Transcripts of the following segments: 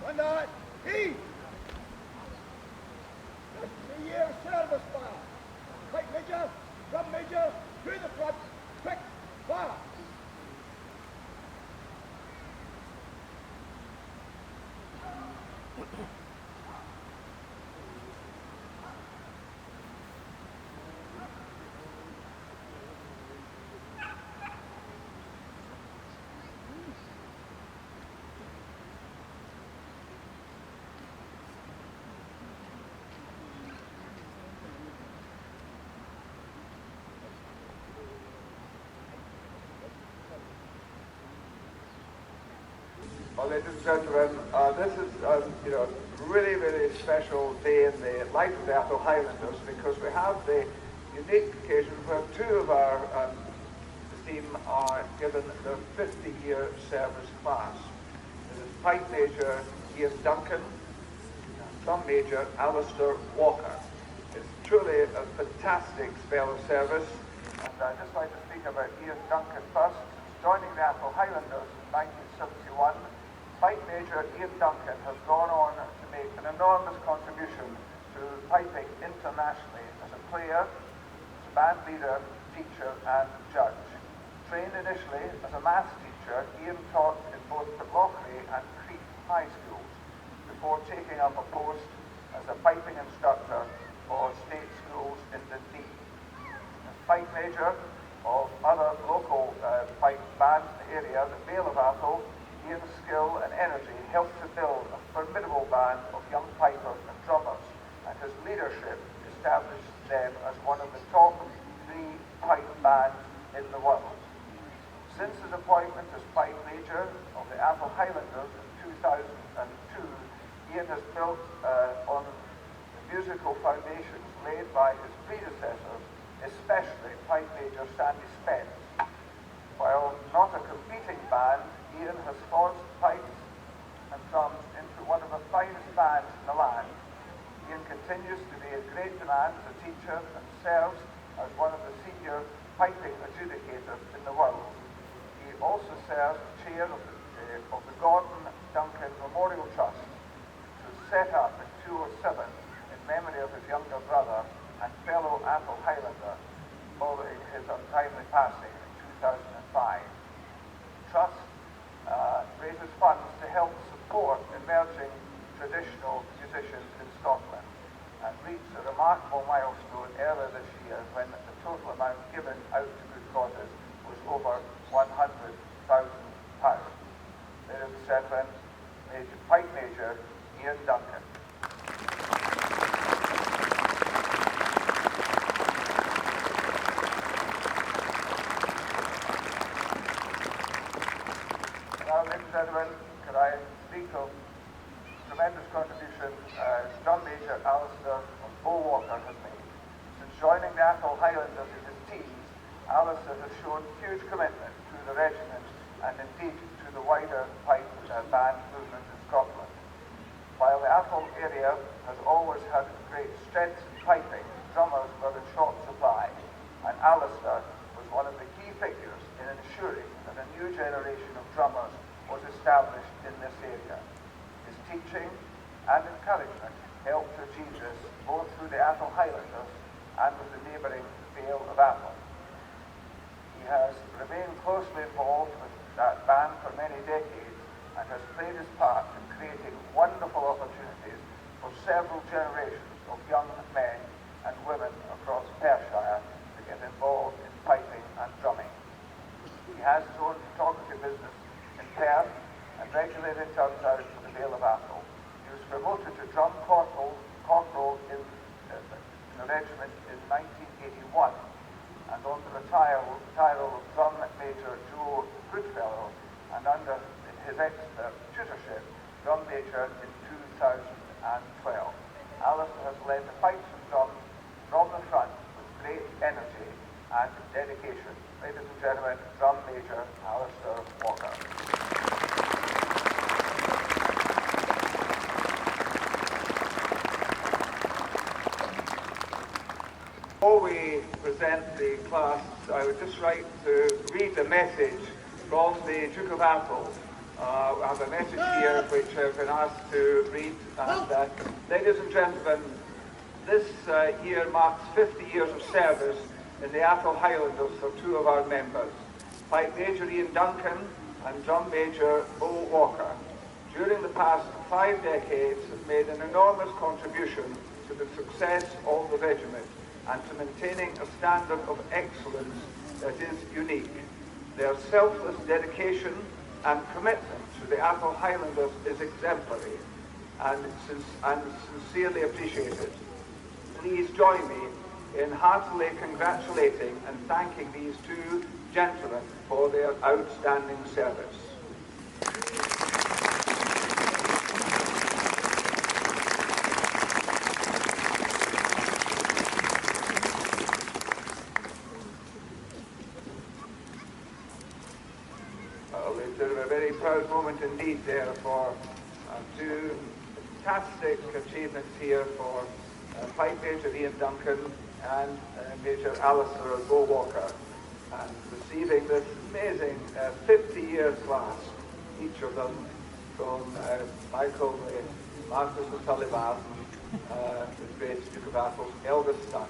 And on, he! 3 years service fire. Quick, Major, Drum Major, to the front, quick, fire. Well, ladies and gentlemen, this is a really, really special day in the life of the Atholl Highlanders because we have the unique occasion where two of our team are given their 50-year service class. This is Pipe Major Ian Duncan, Drum Major Alister Walker. It's truly a fantastic spell of service, and I'd just like to speak about Ian Duncan first. Joining the Atholl Highlanders in 1971, Pipe Major Ian Duncan has gone on to make an enormous contribution to piping internationally as a player, as a band leader, teacher and judge. Trained initially as a maths teacher, Ian taught in both Perthshire and Crete high schools before taking up a post as a piping instructor for state schools in Dundee. As Pipe Major of other local pipe bands in the area, the Vale of Atholl, Ian's skill and energy helped to build a formidable band of young pipers and drummers, and his leadership established them as one of the top 3 pipe bands in the world. Since his appointment as Pipe Major of the Atholl Highlanders in 2002, Ian has built on the musical foundations laid by his predecessors, especially Pipe Major Sandy Spence. While not a competing band, Ian has forged pipes and drums into one of the finest bands in the land. Ian continues to be in great demand as a teacher and serves as one of the senior piping adjudicators in the world. He also serves as chair of the Gordon Duncan Memorial Trust, which was set up in 2007 in memory of his younger brother and fellow Atholl Highlander following his untimely passing in 2005. The Trust raises funds to help support emerging traditional musicians in Scotland and reached a remarkable milestone earlier this year when the total amount given out to good causes was over £100,000. Ladies and gentlemen, Pipe Major Ian Duncan. Now, ladies and gentlemen, could I speak of tremendous contribution Drum Major Alister Walker has made. Since joining the Atholl Highlanders in his teens, Alister has shown huge commitment to the regiment and indeed to the wider pipe band movement in Scotland. While the Atholl area has always had great strength in piping, drummers were in short supply, and Alister was one of the key figures in ensuring that a new generation of drummers was established in this area. His teaching and encouragement helped to achieve this both through the Atholl Highlanders and with the neighbouring Vale of Atholl. He has remained closely involved with that band for many decades and has played his part in creating wonderful opportunities for several generations of young men and women across Perthshire to get involved in piping and drumming. He has his own photography business in Perth and regularly turns out to the Vale of Atholl. He was promoted to drum corporal in the regiment in 1981 and on the title of Drum Major Joe Goodfellow, and under his expert tutorship, Drum Major in 2012. Alister has led the pipes and drums from the front with great energy and dedication. Ladies and gentlemen, Drum Major Alister Walker. Before we present the class, I would just like to read a message from the Duke of Atholl I have a message here which I've been asked to read. And, ladies and gentlemen, this year marks 50 years of service in the Atholl Highlanders for two of our members, Pipe Major Ian Duncan and Drum Major Blair Walker. During the past 5 decades, have made an enormous contribution to the success of the regiment and to maintaining a standard of excellence that is unique. Their selfless dedication and commitment to the Atholl Highlanders is exemplary and sincerely appreciated. Please join me in heartily congratulating and thanking these two gentlemen for their outstanding service. It's a very proud moment indeed there for two fantastic achievements here for Pipe Major Ian Duncan and Major Alister Walker, and receiving this amazing 50-year class, each of them from Michael, the Marquis of Tullivan, the great Duke of Atholl's eldest son.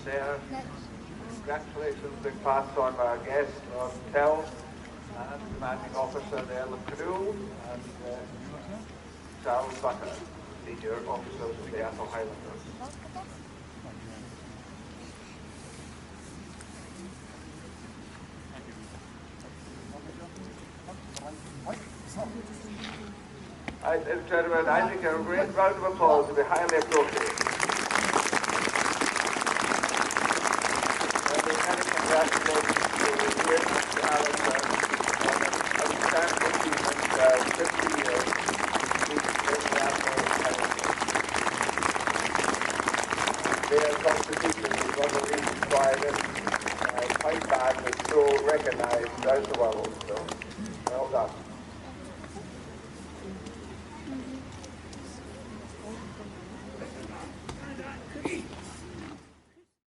There, congratulations being passed on by our guest, Lord Tell, and commanding officer there, Crew, and Charles Butter, senior officers of the Atholl Highlanders. Gentlemen, I think a great round of applause would be highly appropriate. Congratulations to Ian and Alistair on an outstanding achievement, 50 years in the Atholl Highlanders. Their contribution is one of the reasons why this pipe band is so recognised throughout the world. So, well done.